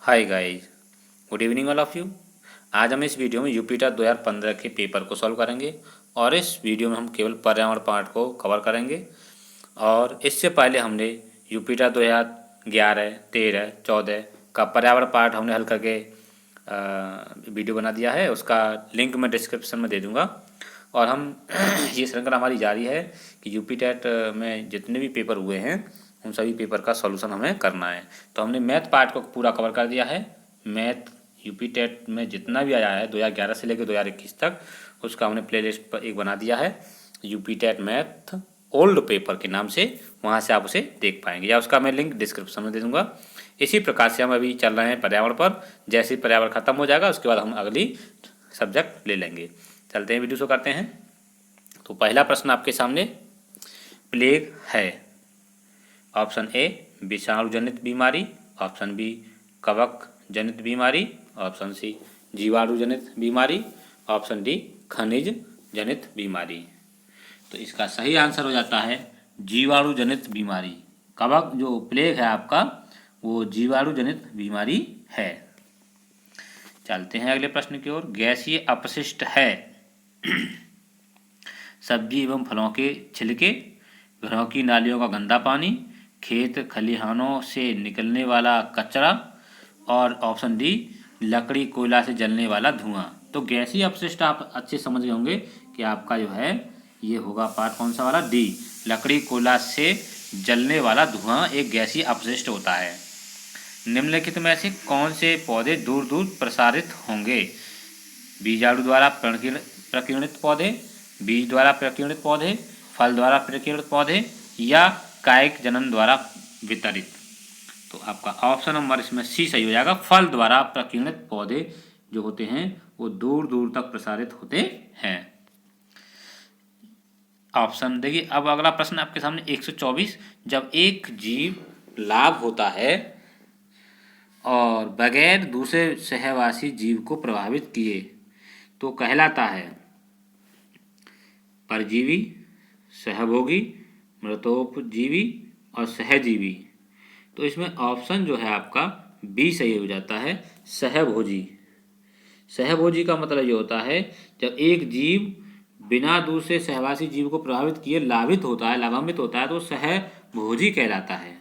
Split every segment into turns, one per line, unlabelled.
Hi guys, good evening all of you. आज हम इस वीडियो में यूपीटर 2015 के पेपर को सॉल्व करेंगे और इस वीडियो में हम केवल पर्यावरण पार्ट को कवर करेंगे। और इससे पहले हमने यूपीटर 2011, 13, 14 का पर्यावरण पार्ट हमने हल करके वीडियो बना दिया है। उसका लिंक मैं डिस्क्रिप्शन में दे दूँगा। और हम ये श्रृंखला हमारी जारी है कि यूपी टेट में जितने भी पेपर हुए हैं उन सभी पेपर का सॉल्यूशन हमें करना है। तो हमने मैथ पार्ट को पूरा कवर कर दिया है। मैथ यूपी टेट में जितना भी आया है 2011 से लेकर 2021 तक, उसका हमने प्लेलिस्ट पर एक बना दिया है, UP TET math old paper के नाम से। वहाँ से आप उसे देख पाएंगे या उसका मैं लिंक डिस्क्रिप्शन में दे दूँगा। इसी प्रकार से हम अभी चल रहे हैं पर्यावरण पर। जैसे ही पर्यावरण खत्म हो जाएगा उसके बाद हम अगली सब्जेक्ट ले लेंगे। चलते हैं, वीडियो शो करते हैं। तो पहला प्रश्न आपके सामने, प्लेग है। ऑप्शन ए विषाणु जनित बीमारी, ऑप्शन बी कवक जनित बीमारी, ऑप्शन सी जीवाणु जनित बीमारी, ऑप्शन डी खनिज जनित बीमारी। तो इसका सही आंसर हो जाता है जीवाणु जनित बीमारी। कवक जो प्लेग है आपका वो जीवाणु जनित बीमारी है। चलते हैं अगले प्रश्न की ओर। गैसीय अपशिष्ट है। सब्जी एवं फलों के छिलके, घरों की नालियों का गंदा पानी, खेत खलिहानों से निकलने वाला कचरा, और ऑप्शन डी लकड़ी कोयला से जलने वाला धुआं। तो गैसीय अपशिष्ट आप अच्छे समझ गए होंगे कि आपका जो है ये होगा पार्ट कौन सा वाला, डी, लकड़ी कोयला से जलने वाला धुआं एक गैसीय अपशिष्ट होता है। निम्नलिखित में से कौन से पौधे दूर दूर प्रसारित होंगे? बीजाणु द्वारा प्रकीर्णित पौधे, बीज द्वारा प्रकीर्णित पौधे, फल द्वारा प्रकीर्णित पौधे, या कायिक जनन द्वारा वितरित। तो आपका ऑप्शन नंबर इसमें सी सही हो जाएगा। फल द्वारा प्रकीर्णित पौधे जो होते हैं वो दूर दूर तक प्रसारित होते हैं। ऑप्शन देखिए। अब अगला प्रश्न आपके सामने 124, जब एक जीव लाभ होता है और बगैर दूसरे सहवासी जीव को प्रभावित किए तो कहलाता है परजीवी, सहभोगी, मृतोपजीवी और सहजीवी। तो इसमें ऑप्शन जो है आपका बी सही हो जाता है, सहभोजी। सहभोजी का मतलब ये होता है जब एक जीव बिना दूसरे सहवासी जीव को प्रभावित किए लाभान्वित होता है तो सहभोजी कहलाता है।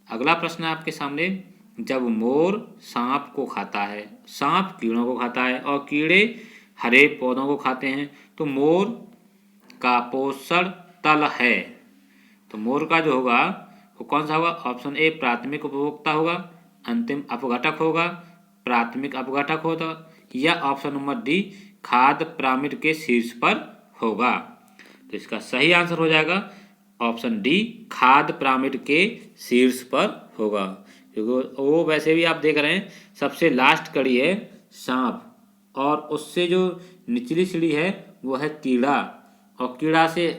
अगला प्रश्न है आपके सामने, जब मोर सांप को खाता है, सांप कीड़ों को खाता है और कीड़े हरे पौधों को खाते हैं, तो मोर का पोषण तल है। तो मोर का जो होगा वो कौन सा होगा? ऑप्शन ए प्राथमिक उपभोक्ता होगा, अंतिम अपघटक होगा, प्राथमिक अपघटक होगा, या ऑप्शन नंबर डी खाद्य पिरामिड के शीर्ष पर होगा। तो इसका सही आंसर हो जाएगा ऑप्शन डी खाद्य पिरामिड के शीर्ष पर होगा। क्योंकि वो वैसे भी आप देख रहे हैं सबसे लास्ट कड़ी है सांप, और उससे जो निचली सीढ़ी है वो है कीड़ा, और कीड़ा से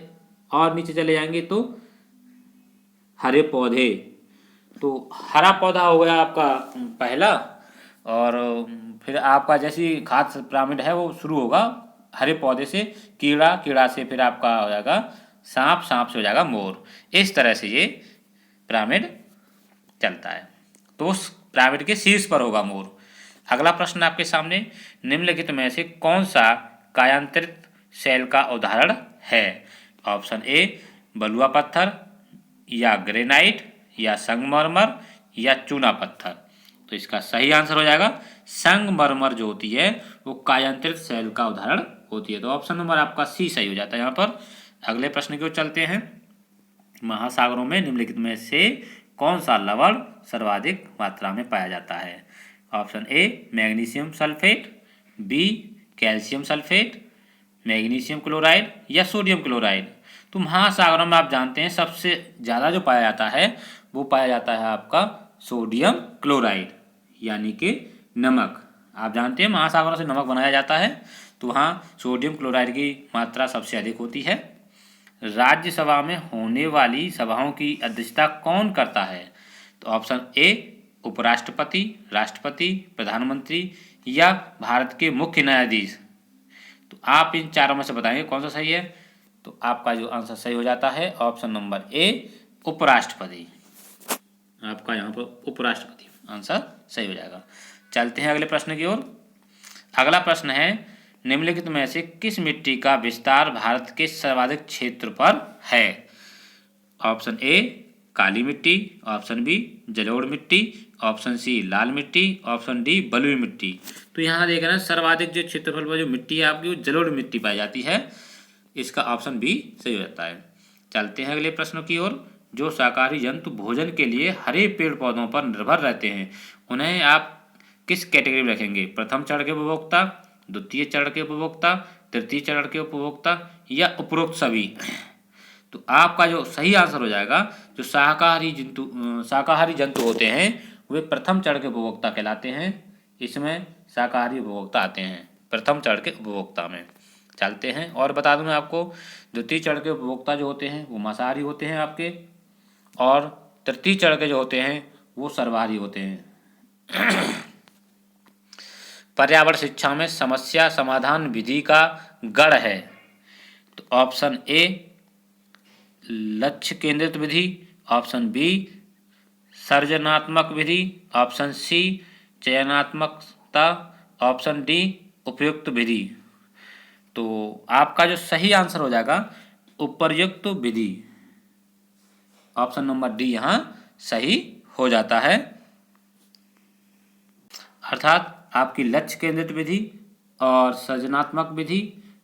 और नीचे चले जाएंगे तो हरे पौधे। तो हरा पौधा हो गया आपका पहला, और फिर आपका जैसी खाद्य पिरामिड है वो शुरू होगा हरे पौधे से, कीड़ा, कीड़ा से फिर आपका हो जाएगा सांप, सांप से हो जाएगा मोर। इस तरह से ये पिरामिड चलता है। तो उस पिरामिड के शीर्ष पर होगा मोर। अगला प्रश्न आपके सामने, निम्नलिखित में से कौन सा कायांतरित सेल का उदाहरण है? ऑप्शन ए बलुआ पत्थर, या ग्रेनाइट, या संगमरमर, या चूना पत्थर। तो इसका सही आंसर हो जाएगा संगमरमर जो होती है वो कायांतरित सेल का उदाहरण होती है। तो ऑप्शन नंबर आपका सी सही हो जाता है यहाँ पर। अगले प्रश्न की ओर चलते हैं। महासागरों में निम्नलिखित में से कौन सा लवण सर्वाधिक मात्रा में पाया जाता है? Option A magnesium sulphate, B calcium sulphate, magnesium chloride, या सोडियम क्लोराइड। तो महासागरों में आप जानते हैं सबसे ज़्यादा जो पाया जाता है वो पाया जाता है आपका सोडियम क्लोराइड, यानी कि नमक। आप जानते हैं महासागरों से नमक बनाया जाता है, तो वहाँ सोडियम क्लोराइड की मात्रा सबसे अधिक होती है। राज्यसभा में होने वाली सभाओं की अध्यक्षता कौन करता है? तो ऑप्शन ए उपराष्ट्रपति, राष्ट्रपति, प्रधानमंत्री, या भारत के मुख्य न्यायाधीश। तो आप इन चारों में से बताएंगे कौन सा सही है। तो आपका जो आंसर सही हो जाता है ऑप्शन नंबर ए उपराष्ट्रपति। आपका यहाँ पर उपराष्ट्रपति आंसर सही हो जाएगा। चलते हैं अगले प्रश्न की ओर। अगला प्रश्न है, निम्नलिखित में से किस मिट्टी का विस्तार भारत के सर्वाधिक क्षेत्र पर है? ऑप्शन ए काली मिट्टी, ऑप्शन बी जलोढ़ मिट्टी, ऑप्शन सी लाल मिट्टी, ऑप्शन डी बलुई मिट्टी। तो यहाँ देख रहे हैं सर्वाधिक जो क्षेत्रफल पर जो मिट्टी है आपकी वो जलोढ़ मिट्टी पाई जाती है। इसका ऑप्शन बी सही हो जाता है। चलते हैं अगले प्रश्नों की ओर। जो शाकाहारी जंतु भोजन के लिए हरे पेड़ पौधों पर निर्भर रहते हैं उन्हें आप किस कैटेगरी में रखेंगे? प्रथम चरण के उपभोक्ता, द्वितीय चरण के उपभोक्ता, तृतीय चरण के उपभोक्ता या उपरोक्त सभी? तो आपका जो सही आंसर हो जाएगा, जो शाकाहारी जंतु होते हैं वे प्रथम चरण के उपभोक्ता कहलाते हैं। इसमें शाकाहारी उपभोक्ता आते हैं प्रथम चरण के उपभोक्ता में। चलते हैं और बता दूं मैं आपको, द्वितीय चरण के उपभोक्ता जो होते हैं वो मांसाहारी होते हैं आपके, और तृतीय चरण के जो होते हैं वो सर्वाहारी होते हैं। पर्यावरण शिक्षा में समस्या समाधान विधि का गढ़ है। तो ऑप्शन ए लक्ष्य केंद्रित विधि, ऑप्शन बी सर्जनात्मक विधि, ऑप्शन सी चयनात्मकता, ऑप्शन डी उपयुक्त विधि। तो आपका जो सही आंसर हो जाएगा उपर्युक्त विधि, ऑप्शन नंबर डी यहाँ सही हो जाता है। अर्थात आपकी लक्ष्य केंद्रित विधि और सृजनात्मक विधि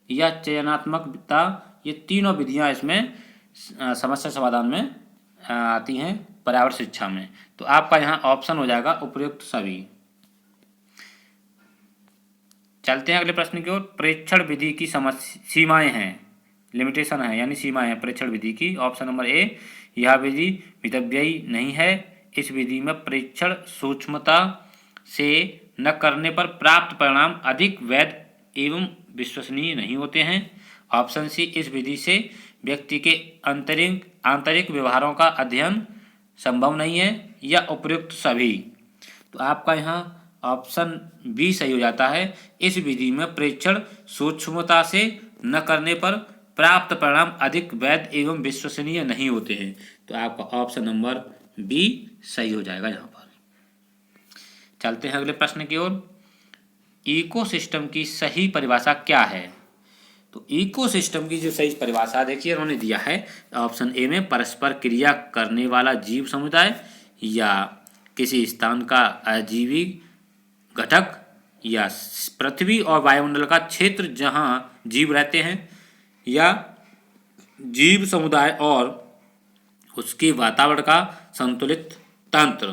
या चयनात्मकता, ये तीनों विधियां इसमें समस्या समाधान में आती हैं पर्यावरण शिक्षा में। तो आपका यहाँ ऑप्शन हो जाएगा उपयुक्त सभी। चलते हैं अगले प्रश्न की ओर। प्रेक्षण विधि की सीमाएं हैं, लिमिटेशन है यानी सीमाएं हैं प्रेक्षण विधि की। ऑप्शन नंबर ए यह विधि मितव्ययी नहीं है, इस विधि में प्रेक्षण सूक्ष्मता से न करने पर प्राप्त परिणाम अधिक वैध एवं विश्वसनीय नहीं होते हैं। ऑप्शन सी इस विधि से व्यक्ति के आंतरिक व्यवहारों का अध्ययन संभव नहीं है, या उपयुक्त सभी। तो आपका यहाँ ऑप्शन बी सही हो जाता है, इस विधि में प्रेक्षण सूक्ष्मता से न करने पर प्राप्त परिणाम अधिक वैध एवं विश्वसनीय नहीं होते हैं। तो आपका ऑप्शन नंबर बी सही हो जाएगा यहाँ पर। चलते हैं अगले प्रश्न की ओर। इकोसिस्टम की सही परिभाषा क्या है? तो इकोसिस्टम की जो सही परिभाषा देखिए उन्होंने दिया है ऑप्शन ए में परस्पर क्रिया करने वाला जीव समुदाय, या किसी स्थान का अजीवी घटक, या पृथ्वी और वायुमंडल का क्षेत्र जहां जीव रहते हैं, या जीव समुदाय और उसके वातावरण का संतुलित तंत्र।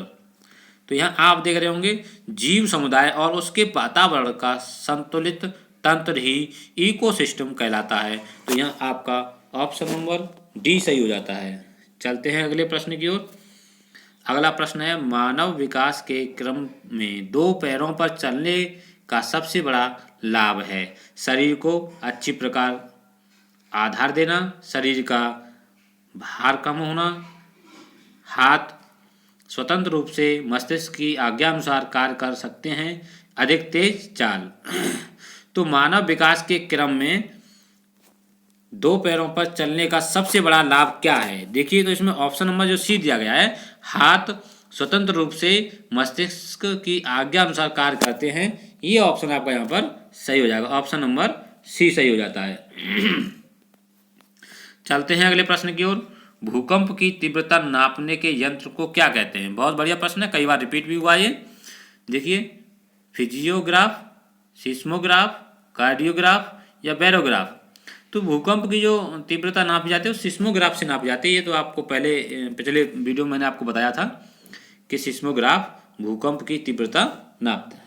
तो यहाँ आप देख रहे होंगे जीव समुदाय और उसके वातावरण का संतुलित तंत्र ही इकोसिस्टम कहलाता है। तो यहाँ आपका ऑप्शन नंबर डी सही हो जाता है। चलते हैं अगले प्रश्न की ओर। अगला प्रश्न है, मानव विकास के क्रम में दो पैरों पर चलने का सबसे बड़ा लाभ है? शरीर को अच्छी प्रकार आधार देना, शरीर का भार कम होना, हाथ स्वतंत्र रूप से मस्तिष्क की आज्ञा अनुसार कार्य कर सकते हैं, अधिक तेज चाल। तो मानव विकास के क्रम में दो पैरों पर चलने का सबसे बड़ा लाभ क्या है? देखिए तो इसमें ऑप्शन नंबर जो सी दिया गया है, हाथ स्वतंत्र रूप से मस्तिष्क की आज्ञा अनुसार कार्य करते हैं, ये ऑप्शन आपका यहाँ पर सही हो जाएगा। ऑप्शन नंबर सी सही हो जाता है। चलते हैं अगले प्रश्न की ओर। भूकंप की तीव्रता नापने के यंत्र को क्या कहते हैं? बहुत बढ़िया प्रश्न है, कई बार रिपीट भी हुआ ये। देखिए फिजियोग्राफ, सिस्मोग्राफ, कार्डियोग्राफ या बैरोग्राफ। तो भूकंप की जो तीव्रता नापी जाती है वो सिस्मोग्राफ से नापी जाती है। ये तो आपको पिछले वीडियो में मैंने आपको बताया था कि सिस्मोग्राफ भूकंप की तीव्रता नापता है।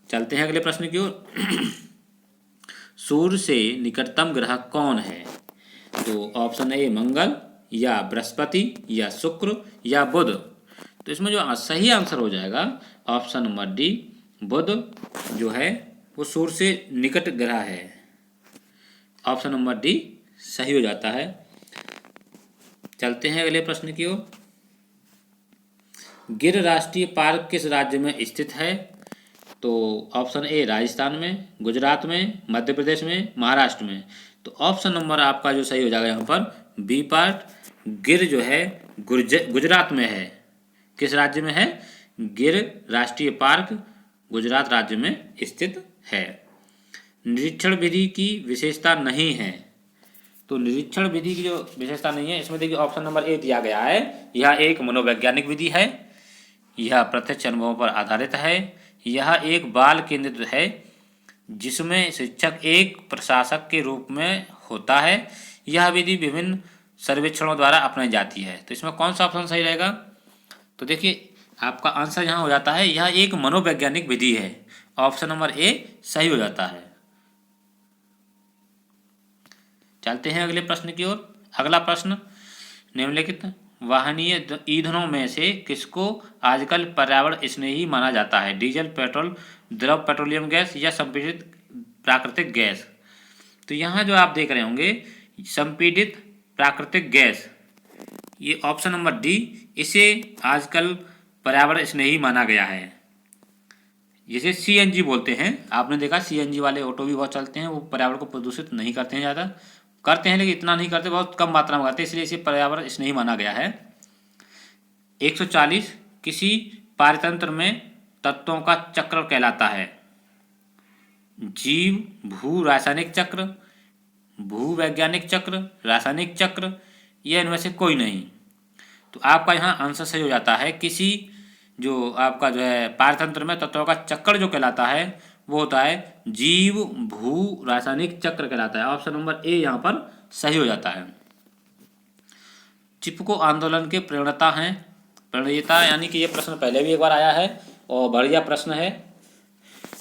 चलते हैं अगले प्रश्न की ओर। सूर्य से निकटतम ग्रह कौन है? तो ऑप्शन ए मंगल, या बृहस्पति, या शुक्र, या बुध। तो इसमें जो सही आंसर हो जाएगा ऑप्शन नंबर डी, बुध जो है वो सूर्य से निकट ग्रह है। ऑप्शन नंबर डी सही हो जाता है। चलते हैं अगले प्रश्न की ओर। गिर राष्ट्रीय पार्क किस राज्य में स्थित है? तो ऑप्शन ए राजस्थान में, गुजरात में, मध्य प्रदेश में, महाराष्ट्र में। तो ऑप्शन नंबर आपका जो सही हो जाएगा यहाँ पर बी पार्ट, गिर जो है गुजरात में है। किस राज्य में है? गिर राष्ट्रीय पार्क गुजरात राज्य में स्थित है। निरीक्षण विधि की विशेषता नहीं है। तो निरीक्षण विधि की जो विशेषता नहीं है, इसमें देखिए ऑप्शन नंबर ए दिया गया है, यह एक मनोवैज्ञानिक विधि है, यह प्रत्यक्ष अनुभवों पर आधारित है, यह एक बाल केंद्रित है जिसमें शिक्षक एक प्रशासक के रूप में होता है, यह विधि विभिन्न सर्वेक्षणों द्वारा अपनाई जाती है। तो इसमें कौन सा ऑप्शन सही रहेगा? तो देखिए आपका आंसर यहाँ हो जाता है, यह एक मनोवैज्ञानिक विधि है। ऑप्शन नंबर ए सही हो जाता है। चलते हैं अगले प्रश्न की ओर। अगला प्रश्न, निम्नलिखित वाहनीय ईंधनों में से किसको आजकल पर्यावरण स्नेही माना जाता है? डीजल, पेट्रोल, द्रव पेट्रोलियम गैस या संपीड़ित प्राकृतिक गैस? तो यहाँ जो आप देख रहे होंगे संपीड़ित प्राकृतिक गैस, ये ऑप्शन नंबर डी, इसे आजकल पर्यावरण स्नेही माना गया है। जिसे सीएनजी बोलते हैं, आपने देखा सीएनजी वाले ऑटो भी बहुत चलते हैं, वो पर्यावरण को प्रदूषित नहीं करते हैं, ज़्यादा करते हैं लेकिन इतना नहीं करते, बहुत कम मात्रा में करते हैं, इसलिए इसे पर्यावरण स्नेही माना गया है। 140 किसी पारतंत्र में तत्वों का चक्र कहलाता है? जीव, भू रासायनिक चक्र, भू वैज्ञानिक चक्र, रासायनिक चक्र, या इनमें से कोई नहीं। तो आपका यहाँ आंसर सही हो जाता है, किसी जो आपका जो है पारतंत्र में तत्वों का चक्र जो कहलाता है वो होता है जीव भू रासायनिक चक्र कहलाता है। ऑप्शन नंबर ए यहाँ पर सही हो जाता है। चिपको आंदोलन के प्रणेता हैं, प्रणेता यानी कि ये प्रश्न पहले भी एक बार आया है और बढ़िया प्रश्न है।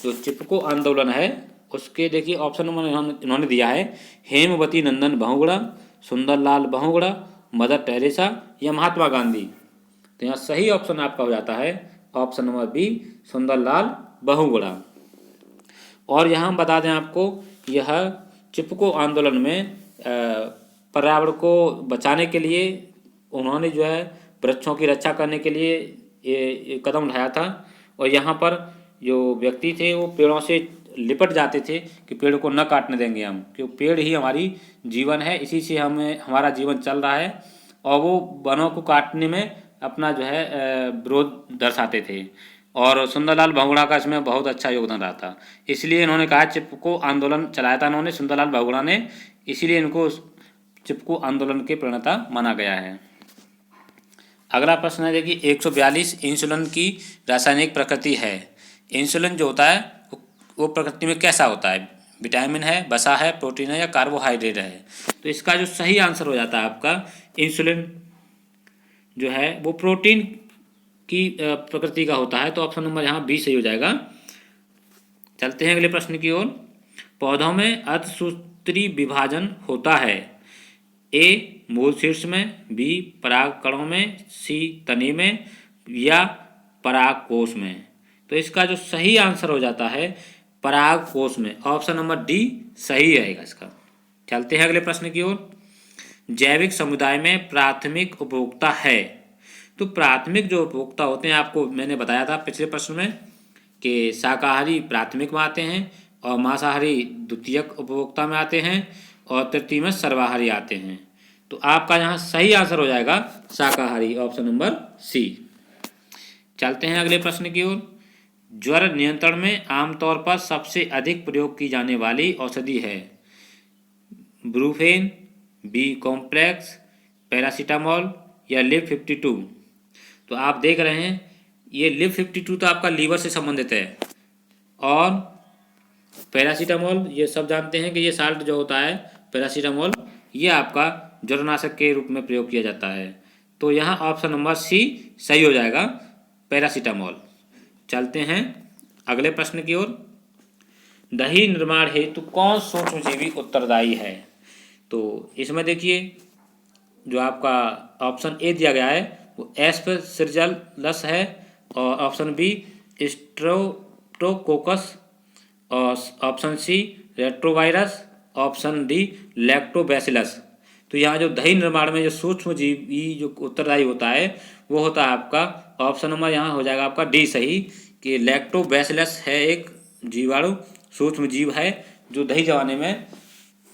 जो चिपको आंदोलन है उसके देखिए ऑप्शन नंबर इन्होंने दिया है, हेमवती नंदन बहुगुणा, सुंदरलाल बहुगुणा, मदर टेरेसा या महात्मा गांधी। तो यहाँ सही ऑप्शन आपका हो जाता है option number B, Sunderlal Bahuguna. और यहाँ हम बता दें आपको, यह चिपको आंदोलन में पर्यावरण को बचाने के लिए उन्होंने जो है वृक्षों की रक्षा करने के लिए ये कदम उठाया था। और यहाँ पर जो व्यक्ति थे वो पेड़ों से लिपट जाते थे कि पेड़ को न काटने देंगे हम, क्योंकि पेड़ ही हमारी जीवन है, इसी से हमारा जीवन चल रहा है। और वो वनों को काटने में अपना जो है विरोध दर्शाते थे। और सुंदरलाल बहुगुणा का इसमें बहुत अच्छा योगदान रहा था, इसलिए इन्होंने कहा चिपको आंदोलन चलाया था इन्होंने, सुंदरलाल बहुगुणा ने, इसीलिए इनको चिपको आंदोलन के प्रणेता माना गया है। अगला प्रश्न है देखिए 142, इंसुलिन की रासायनिक प्रकृति है। इंसुलिन जो होता है वो प्रकृति में कैसा होता है? विटामिन है, वसा है, प्रोटीन है या कार्बोहाइड्रेट है? तो इसका जो सही आंसर हो जाता है आपका, इंसुलिन जो है वो प्रोटीन की प्रकृति का होता है। तो ऑप्शन नंबर यहाँ बी सही हो जाएगा। चलते हैं अगले प्रश्न की ओर। पौधों में अर्धसूत्री विभाजन होता है? ए मूल शीर्ष में, बी पराग कणों में, सी तने में या पराग कोश में? तो इसका जो सही आंसर हो जाता है पराग कोश में। ऑप्शन नंबर डी सही रहेगा इसका। चलते हैं अगले प्रश्न की ओर। जैविक समुदाय में प्राथमिक उपभोक्ता है? तो प्राथमिक जो उपभोक्ता होते हैं, आपको मैंने बताया था पिछले प्रश्न में कि शाकाहारी प्राथमिक में आते हैं और मांसाहारी द्वितीयक उपभोक्ता में आते हैं और तृतीय में सर्वाहारी आते हैं। तो आपका यहाँ सही आंसर हो जाएगा शाकाहारी, ऑप्शन नंबर सी। चलते हैं अगले प्रश्न की ओर। ज्वर नियंत्रण में आमतौर पर सबसे अधिक प्रयोग की जाने वाली औषधि है? ब्रूफेन, बी कॉम्प्लेक्स, पैरासीटामोल या लिव 52? तो आप देख रहे हैं ये लिव 52 तो आपका लीवर से संबंधित है, और पैरासीटामोल ये सब जानते हैं कि ये साल्ट जो होता है पैरासीटामोल, ये आपका ज्वरनाशक के रूप में प्रयोग किया जाता है। तो यहाँ ऑप्शन नंबर सी सही हो जाएगा, पैरासीटामोल। चलते हैं अगले प्रश्न की ओर। दही निर्माण हेतु कौन सूक्ष्मजीवी उत्तरदायी है? तो इसमें देखिए जो आपका ऑप्शन ए दिया गया है वो एस्परजिलस है, और ऑप्शन बी स्ट्रेप्टोकोकस, और option C retrovirus, option D lactobacillus. तो यहाँ जो दही निर्माण में जो सूक्ष्मजीवी जो उत्तरदायी होता है वो होता है आपका ऑप्शन नंबर यहाँ हो जाएगा आपका डी सही, कि लैक्टोबैसिलस है एक जीवाणु सूक्ष्म जीव है जो दही जमाने में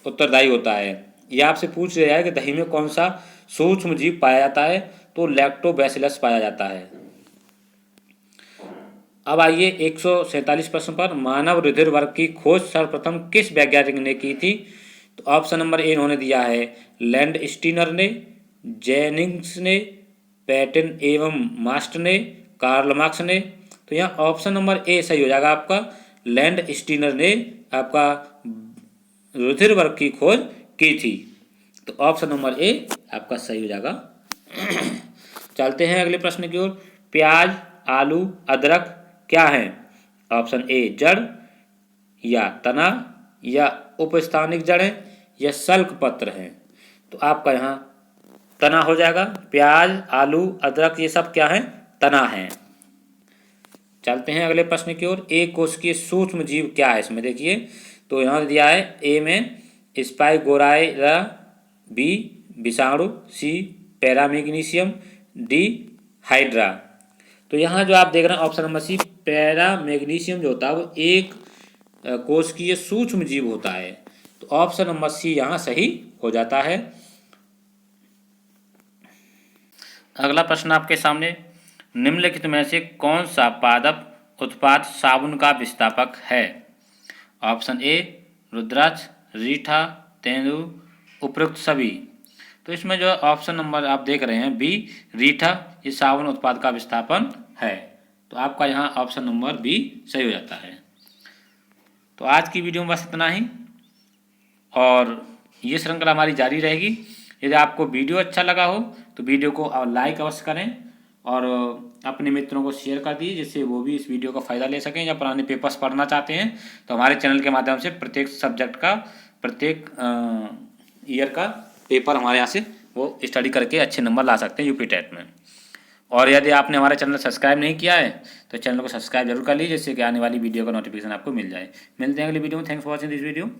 उत्तरदायी होता है। ये आपसे पूछ लिया है कि दही में कौन सा सूक्ष्म जीव पाया जाता है, तो लैक्टोबैसिलस पाया जाता है। अब आइए 147 प्रश्न पर, मानव रुधिर वर्ग की खोज सर्वप्रथम किस वैज्ञानिक ने की थी? तो ऑप्शन नंबर ए इन्होंने दिया है लैंड स्टीनर ने, जेनिंग्स ने, पैटन एवं मास्ट ने, कार्ल मार्क्स ने। तो यहाँ ऑप्शन नंबर ए सही हो जाएगा आपका, लैंड स्टीनर ने आपका रुधिर वर्ग की खोज की थी। तो ऑप्शन नंबर ए आपका सही हो जाएगा। चलते हैं अगले प्रश्न की ओर। प्याज, आलू, अदरक क्या है? ऑप्शन ए जड़, या तना, या उपस्थानिक जड़ें, या सल्क पत्र हैं। तो आपका यहाँ तना हो जाएगा। प्याज, आलू, अदरक ये सब क्या है? तना है। चलते हैं अगले प्रश्न की ओर। एक कोशिकीय सूक्ष्म जीव क्या है? इसमें देखिए, तो यहाँ दिया है ए में स्पाइगोराइरा, बी विषाणु, सी पैरामैग्नीशियम, डी हाइड्रा। तो यहाँ जो आप देख रहे हैं ऑप्शन नंबर सी पैरामैग्नीशियम जो होता है वो एक कोशिकीय सूक्ष्म जीव होता है। तो ऑप्शन नंबर सी यहाँ सही हो जाता है। अगला प्रश्न आपके सामने, निम्नलिखित में से कौन सा पादप उत्पाद साबुन का विस्थापक है? ऑप्शन ए रुद्राक्ष, रीठा, तेंदु, उपरोक्त सभी। तो इसमें जो ऑप्शन नंबर आप देख रहे हैं बी रीठा, ये साबुन उत्पाद का विस्थापन है। तो आपका यहाँ ऑप्शन नंबर बी सही हो जाता है। तो आज की वीडियो में बस इतना ही, और ये श्रृंखला हमारी जारी रहेगी। यदि आपको वीडियो अच्छा लगा हो तो वीडियो को लाइक अवश्य करें और अपने मित्रों को शेयर कर दीजिए, जिससे वो भी इस वीडियो का फ़ायदा ले सकें। या पुराने पेपर्स पढ़ना चाहते हैं तो हमारे चैनल के माध्यम से प्रत्येक सब्जेक्ट का, प्रत्येक ईयर का पेपर हमारे यहाँ से वो स्टडी करके अच्छे नंबर ला सकते हैं यूपी टेट में। और यदि आपने हमारा चैनल सब्सक्राइब नहीं किया है तो चैनल को सब्सक्राइब जरूर कर लीजिए, जिससे कि आने वाली वीडियो का नोटिफिकेशन आपको मिल जाए। मिलते हैं अगली वीडियो में। Thanks for watching this video.